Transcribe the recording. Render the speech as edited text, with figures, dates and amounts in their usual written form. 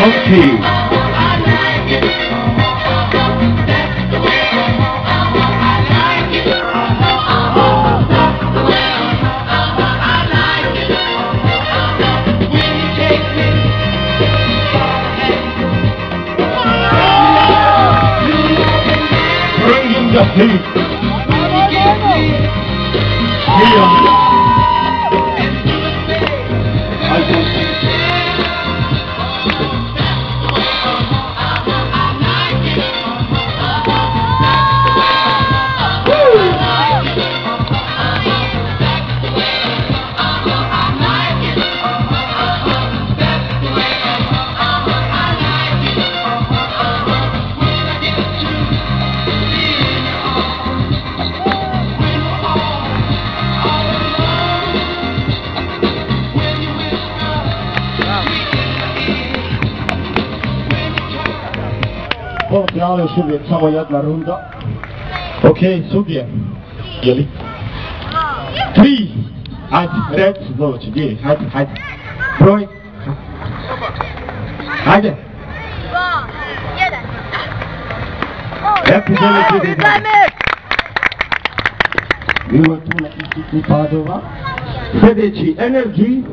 Okay. Bringing the heat. Here. Portiale sobie cała jedna runda. Okej, sobie. Jeli. 3. Hajde, red, zolci, gdje? Hajde, hajde. Broj. Hajde. 2, 1. Reci želi bilo je tu nekih padova. Sljedeći, Energy.